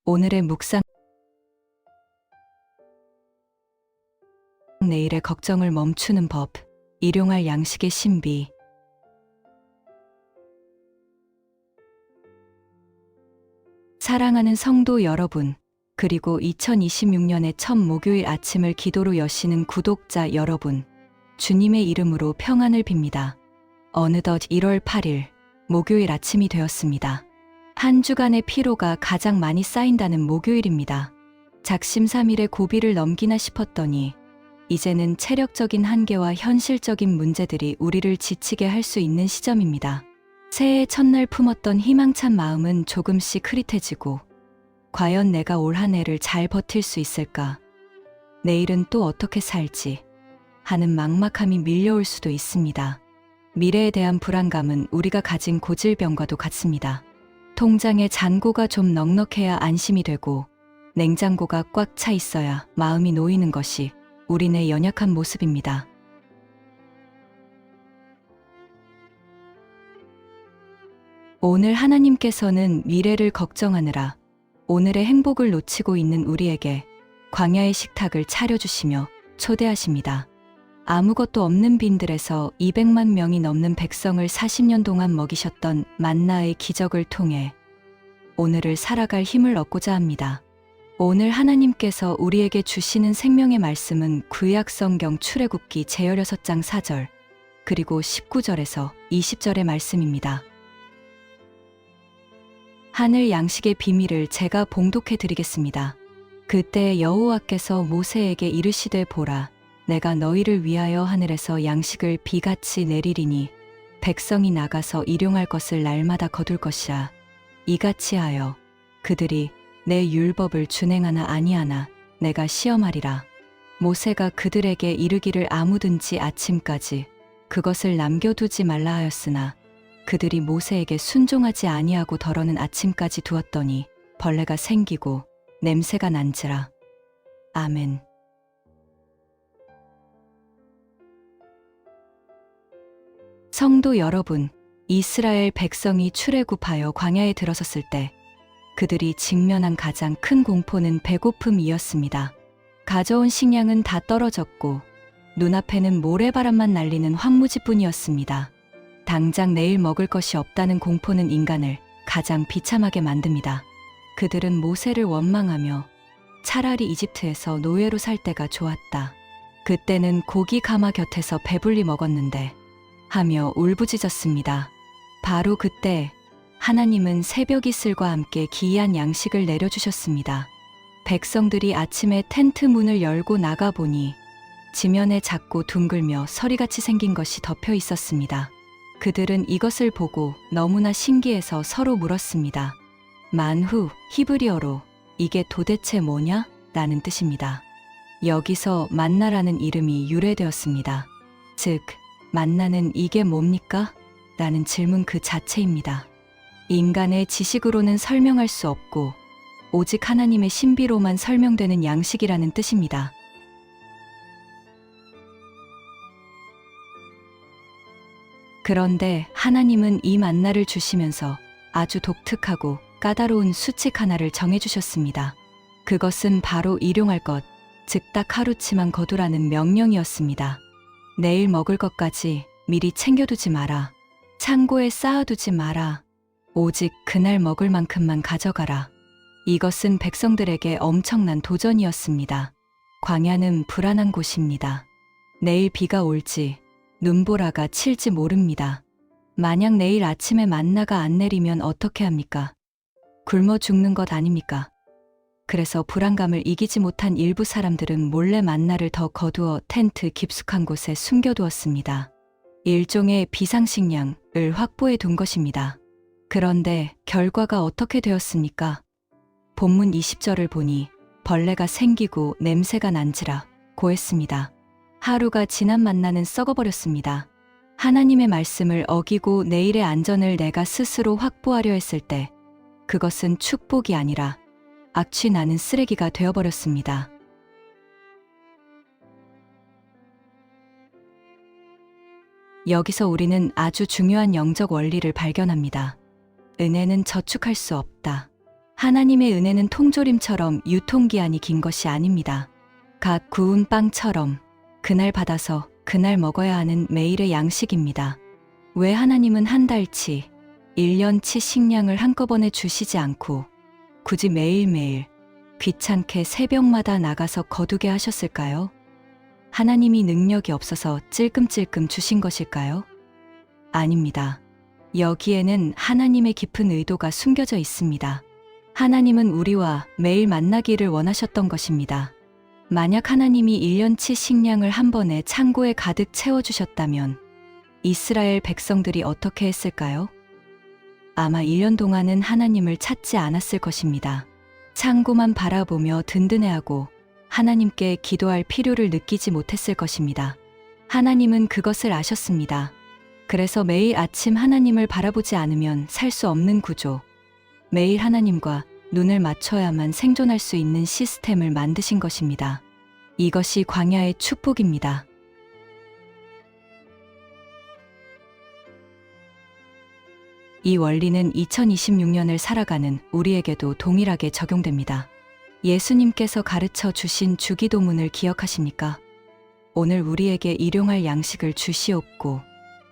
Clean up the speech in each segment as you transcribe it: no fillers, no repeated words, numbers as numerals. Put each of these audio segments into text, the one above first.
오늘의 묵상, 내일의 걱정을 멈추는 법, 일용할 양식의 신비. 사랑하는 성도 여러분, 그리고 2026년의 첫 목요일 아침을 기도로 여시는 구독자 여러분, 주님의 이름으로 평안을 빕니다. 어느덧 1월 8일, 목요일 아침이 되었습니다. 한 주간의 피로가 가장 많이 쌓인다는 목요일입니다. 작심삼일의 고비를 넘기나 싶었더니 이제는 체력적인 한계와 현실적인 문제들이 우리를 지치게 할 수 있는 시점입니다. 새해 첫날 품었던 희망찬 마음은 조금씩 흐릿해지고 과연 내가 올 한 해를 잘 버틸 수 있을까? 내일은 또 어떻게 살지? 하는 막막함이 밀려올 수도 있습니다. 미래에 대한 불안감은 우리가 가진 고질병과도 같습니다. 통장에 잔고가 좀 넉넉해야 안심이 되고 냉장고가 꽉 차 있어야 마음이 놓이는 것이 우리네 연약한 모습입니다. 오늘 하나님께서는 미래를 걱정하느라 오늘의 행복을 놓치고 있는 우리에게 광야의 식탁을 차려주시며 초대하십니다. 아무것도 없는 빈들에서 200만 명이 넘는 백성을 40년 동안 먹이셨던 만나의 기적을 통해 오늘을 살아갈 힘을 얻고자 합니다. 오늘 하나님께서 우리에게 주시는 생명의 말씀은 구약 성경 출애굽기 제16장 4절 그리고 19절에서 20절의 말씀입니다. 하늘 양식의 비밀을 제가 봉독해 드리겠습니다. 그때 여호와께서 모세에게 이르시되 보라, 내가 너희를 위하여 하늘에서 양식을 비같이 내리리니 백성이 나가서 일용할 것을 날마다 거둘 것이라. 이같이 하여 그들이 내 율법을 준행하나 아니하나 내가 시험하리라. 모세가 그들에게 이르기를 아무든지 아침까지 그것을 남겨두지 말라 하였으나 그들이 모세에게 순종하지 아니하고 덜어는 아침까지 두었더니 벌레가 생기고 냄새가 난지라. 아멘. 성도 여러분, 이스라엘 백성이 출애굽하여 광야에 들어섰을 때 그들이 직면한 가장 큰 공포는 배고픔이었습니다. 가져온 식량은 다 떨어졌고 눈앞에는 모래바람만 날리는 황무지뿐이었습니다. 당장 내일 먹을 것이 없다는 공포는 인간을 가장 비참하게 만듭니다. 그들은 모세를 원망하며 차라리 이집트에서 노예로 살 때가 좋았다. 그때는 고기 가마 곁에서 배불리 먹었는데 하며 울부짖었습니다. 바로 그때 하나님은 새벽 이슬과 함께 기이한 양식을 내려주셨습니다. 백성들이 아침에 텐트 문을 열고 나가보니 지면에 작고 둥글며 서리같이 생긴 것이 덮여 있었습니다. 그들은 이것을 보고 너무나 신기해서 서로 물었습니다. 만후, 히브리어로 이게 도대체 뭐냐? 라는 뜻입니다. 여기서 만나라는 이름이 유래되었습니다. 즉, 만나는 이게 뭡니까? 라는 질문 그 자체입니다. 인간의 지식으로는 설명할 수 없고 오직 하나님의 신비로만 설명되는 양식이라는 뜻입니다. 그런데 하나님은 이 만나를 주시면서 아주 독특하고 까다로운 수칙 하나를 정해주셨습니다. 그것은 바로 일용할 것, 즉 딱 하루치만 거두라는 명령이었습니다. 내일 먹을 것까지 미리 챙겨두지 마라. 창고에 쌓아두지 마라. 오직 그날 먹을 만큼만 가져가라. 이것은 백성들에게 엄청난 도전이었습니다. 광야는 불안한 곳입니다. 내일 비가 올지 눈보라가 칠지 모릅니다. 만약 내일 아침에 만나가 안 내리면 어떻게 합니까? 굶어 죽는 것 아닙니까? 그래서 불안감을 이기지 못한 일부 사람들은 몰래 만나를 더 거두어 텐트 깊숙한 곳에 숨겨두었습니다. 일종의 비상식량을 확보해 둔 것입니다. 그런데 결과가 어떻게 되었습니까? 본문 20절을 보니 벌레가 생기고 냄새가 난지라 고했습니다. 하루가 지난 만나는 썩어버렸습니다. 하나님의 말씀을 어기고 내일의 안전을 내가 스스로 확보하려 했을 때 그것은 축복이 아니라 악취 나는 쓰레기가 되어버렸습니다. 여기서 우리는 아주 중요한 영적 원리를 발견합니다. 은혜는 저축할 수 없다. 하나님의 은혜는 통조림처럼 유통기한이 긴 것이 아닙니다. 각 구운 빵처럼 그날 받아서 그날 먹어야 하는 매일의 양식입니다. 왜 하나님은 한 달치, 1년치 식량을 한꺼번에 주시지 않고 굳이 매일매일 귀찮게 새벽마다 나가서 거두게 하셨을까요? 하나님이 능력이 없어서 찔끔찔끔 주신 것일까요? 아닙니다. 여기에는 하나님의 깊은 의도가 숨겨져 있습니다. 하나님은 우리와 매일 만나기를 원하셨던 것입니다. 만약 하나님이 1년치 식량을 한 번에 창고에 가득 채워주셨다면 이스라엘 백성들이 어떻게 했을까요? 아마 1년 동안은 하나님을 찾지 않았을 것입니다. 창고만 바라보며 든든해하고 하나님께 기도할 필요를 느끼지 못했을 것입니다. 하나님은 그것을 아셨습니다. 그래서 매일 아침 하나님을 바라보지 않으면 살 수 없는 구조, 매일 하나님과 눈을 맞춰야만 생존할 수 있는 시스템을 만드신 것입니다. 이것이 광야의 축복입니다. 이 원리는 2026년을 살아가는 우리에게도 동일하게 적용됩니다. 예수님께서 가르쳐 주신 주기도문을 기억하십니까? 오늘 우리에게 일용할 양식을 주시옵고,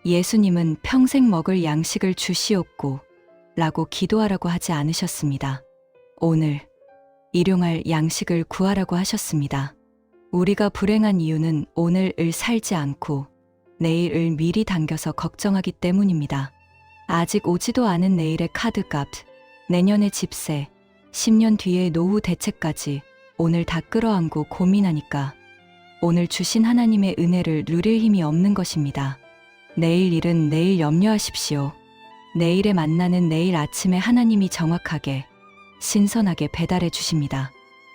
예수님은 평생 먹을 양식을 주시옵고 라고 기도하라고 하지 않으셨습니다. 오늘 일용할 양식을 구하라고 하셨습니다. 우리가 불행한 이유는 오늘을 살지 않고 내일을 미리 당겨서 걱정하기 때문입니다. 아직 오지도 않은 내일의 카드값, 내년의 집세, 10년 뒤의 노후 대책까지 오늘 다 끌어안고 고민하니까 오늘 주신 하나님의 은혜를 누릴 힘이 없는 것입니다. 내일 일은 내일 염려하십시오. 내일의 만나는 내일 아침에 하나님이 정확하게, 신선하게 배달해 주십니다.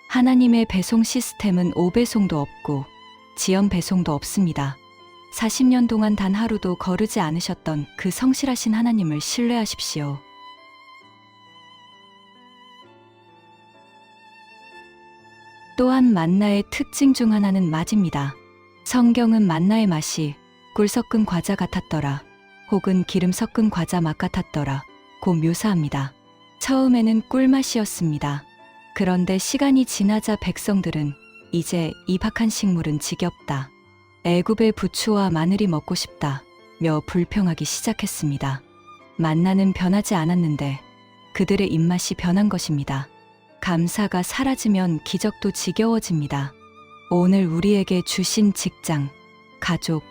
하나님의 배송 시스템은 5배송도 없고 지연 배송도 없습니다. 40년 동안 단 하루도 거르지 않으셨던 그 성실하신 하나님을 신뢰하십시오. 또한 만나의 특징 중 하나는 맛입니다. 성경은 만나의 맛이 꿀 섞은 과자 같았더라, 혹은 기름 섞은 과자 맛 같았더라 고 묘사합니다. 처음에는 꿀맛이었습니다. 그런데 시간이 지나자 백성들은 이제 입학한 식물은 지겹다, 애굽의 부추와 마늘이 먹고 싶다 며 불평하기 시작했습니다. 만나는 변하지 않았는데 그들의 입맛이 변한 것입니다. 감사가 사라지면 기적도 지겨워집니다. 오늘 우리에게 주신 직장, 가족,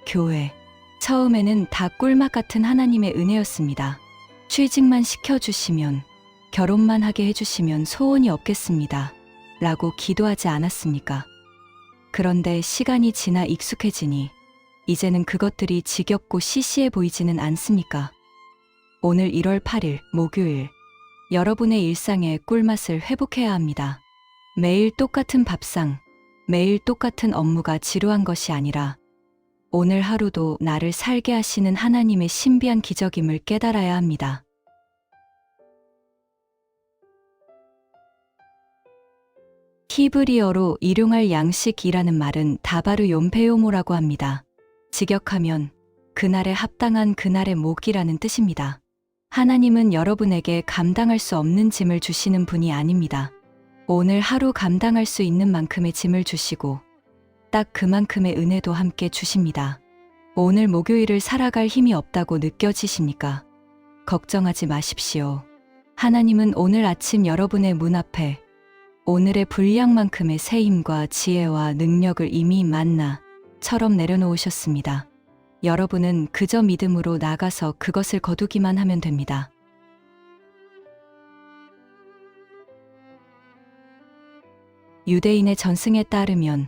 교회, 처음에는 다 꿀맛 같은 하나님의 은혜였습니다. 취직만 시켜주시면, 결혼만 하게 해주시면 소원이 없겠습니다 라고 기도하지 않았습니까? 그런데 시간이 지나 익숙해지니 이제는 그것들이 지겹고 시시해 보이지는 않습니까? 오늘 1월 8일 목요일, 여러분의 일상의 꿀맛을 회복해야 합니다. 매일 똑같은 밥상, 매일 똑같은 업무가 지루한 것이 아니라 오늘 하루도 나를 살게 하시는 하나님의 신비한 기적임을 깨달아야 합니다. 히브리어로 일용할 양식이라는 말은 다바르 욤페요모라고 합니다. 직역하면 그날에 합당한 그날의 목이라는 뜻입니다. 하나님은 여러분에게 감당할 수 없는 짐을 주시는 분이 아닙니다. 오늘 하루 감당할 수 있는 만큼의 짐을 주시고 딱 그만큼의 은혜도 함께 주십니다. 오늘 목요일을 살아갈 힘이 없다고 느껴지십니까? 걱정하지 마십시오. 하나님은 오늘 아침 여러분의 문 앞에 오늘의 분량만큼의 새 힘과 지혜와 능력을 이미 만나처럼 내려놓으셨습니다. 여러분은 그저 믿음으로 나가서 그것을 거두기만 하면 됩니다. 유대인의 전승에 따르면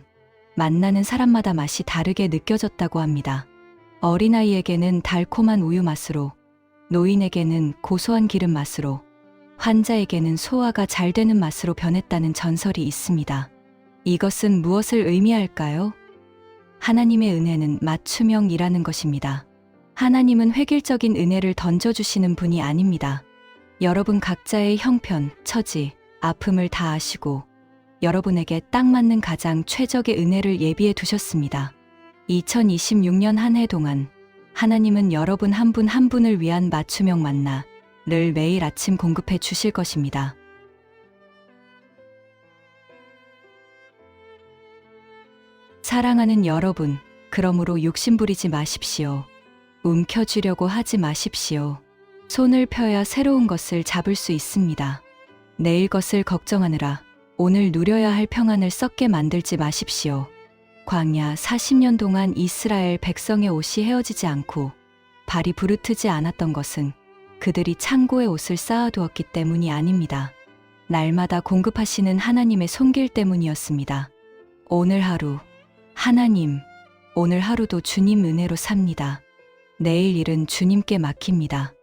만나는 사람마다 맛이 다르게 느껴졌다고 합니다. 어린아이에게는 달콤한 우유 맛으로, 노인에게는 고소한 기름 맛으로, 환자에게는 소화가 잘 되는 맛으로 변했다는 전설이 있습니다. 이것은 무엇을 의미할까요? 하나님의 은혜는 맞춤형이라는 것입니다. 하나님은 획일적인 은혜를 던져주시는 분이 아닙니다. 여러분 각자의 형편, 처지, 아픔을 다 아시고 여러분에게 딱 맞는 가장 최적의 은혜를 예비해 두셨습니다. 2026년 한 해 동안 하나님은 여러분 한 분 한 분을 위한 맞춤형 만나를 매일 아침 공급해 주실 것입니다. 사랑하는 여러분, 그러므로 욕심부리지 마십시오. 움켜쥐려고 하지 마십시오. 손을 펴야 새로운 것을 잡을 수 있습니다. 내일 것을 걱정하느라 오늘 누려야 할 평안을 썩게 만들지 마십시오. 광야 40년 동안 이스라엘 백성의 옷이 헤어지지 않고 발이 부르트지 않았던 것은 그들이 창고에 옷을 쌓아두었기 때문이 아닙니다. 날마다 공급하시는 하나님의 손길 때문이었습니다. 오늘 하루, 하나님, 오늘 하루도 주님 은혜로 삽니다. 내일 일은 주님께 맡깁니다.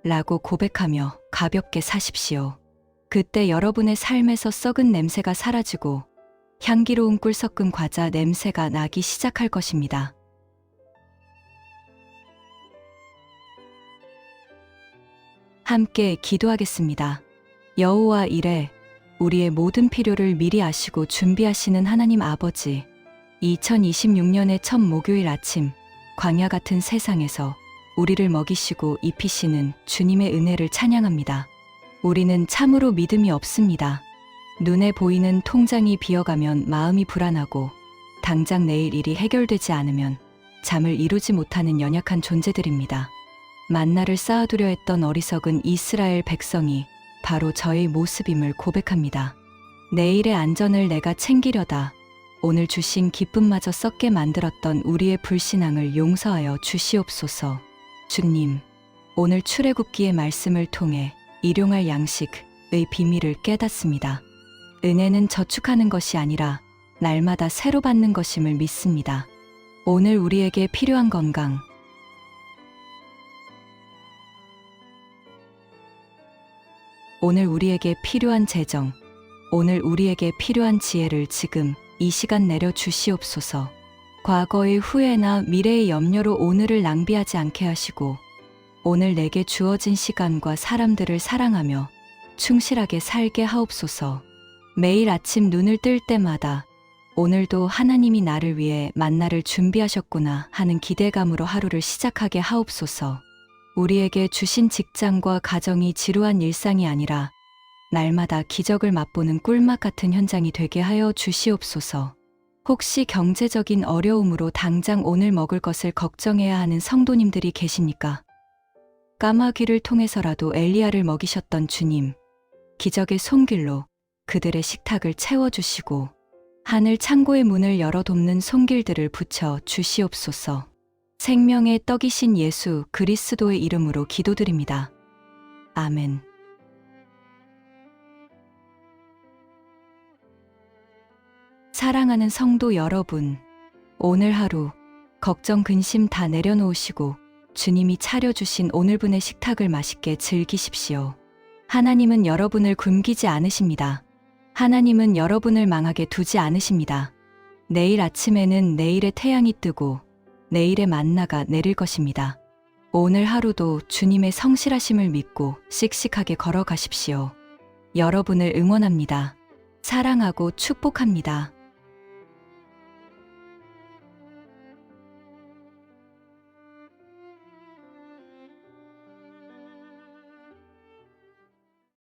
라고 고백하며 가볍게 사십시오. 그때 여러분의 삶에서 썩은 냄새가 사라지고 향기로운 꿀 섞은 과자 냄새가 나기 시작할 것입니다. 함께 기도하겠습니다. 여호와 이레, 우리의 모든 필요를 미리 아시고 준비하시는 하나님 아버지, 2026년의 첫 목요일 아침, 광야 같은 세상에서 우리를 먹이시고 입히시는 주님의 은혜를 찬양합니다. 우리는 참으로 믿음이 없습니다. 눈에 보이는 통장이 비어가면 마음이 불안하고 당장 내일 일이 해결되지 않으면 잠을 이루지 못하는 연약한 존재들입니다. 만나를 쌓아두려 했던 어리석은 이스라엘 백성이 바로 저의 모습임을 고백합니다. 내일의 안전을 내가 챙기려다 오늘 주신 기쁨마저 썩게 만들었던 우리의 불신앙을 용서하여 주시옵소서. 주님, 오늘 출애굽기의 말씀을 통해 일용할 양식의 비밀을 깨닫습니다. 은혜는 저축하는 것이 아니라 날마다 새로 받는 것임을 믿습니다. 오늘 우리에게 필요한 건강, 오늘 우리에게 필요한 재정, 오늘 우리에게 필요한 지혜를 지금 이 시간 내려 주시옵소서. 과거의 후회나 미래의 염려로 오늘을 낭비하지 않게 하시고 오늘 내게 주어진 시간과 사람들을 사랑하며 충실하게 살게 하옵소서. 매일 아침 눈을 뜰 때마다 오늘도 하나님이 나를 위해 만나를 준비하셨구나 하는 기대감으로 하루를 시작하게 하옵소서. 우리에게 주신 직장과 가정이 지루한 일상이 아니라 날마다 기적을 맛보는 꿀맛 같은 현장이 되게 하여 주시옵소서. 혹시 경제적인 어려움으로 당장 오늘 먹을 것을 걱정해야 하는 성도님들이 계십니까? 까마귀를 통해서라도 엘리야를 먹이셨던 주님, 기적의 손길로 그들의 식탁을 채워주시고 하늘 창고의 문을 열어 돕는 손길들을 붙여 주시옵소서. 생명의 떡이신 예수 그리스도의 이름으로 기도드립니다. 아멘. 사랑하는 성도 여러분, 오늘 하루 걱정 근심 다 내려놓으시고 주님이 차려주신 오늘분의 식탁을 맛있게 즐기십시오. 하나님은 여러분을 굶기지 않으십니다. 하나님은 여러분을 망하게 두지 않으십니다. 내일 아침에는 내일의 태양이 뜨고 내일의 만나가 내릴 것입니다. 오늘 하루도 주님의 성실하심을 믿고 씩씩하게 걸어가십시오. 여러분을 응원합니다. 사랑하고 축복합니다.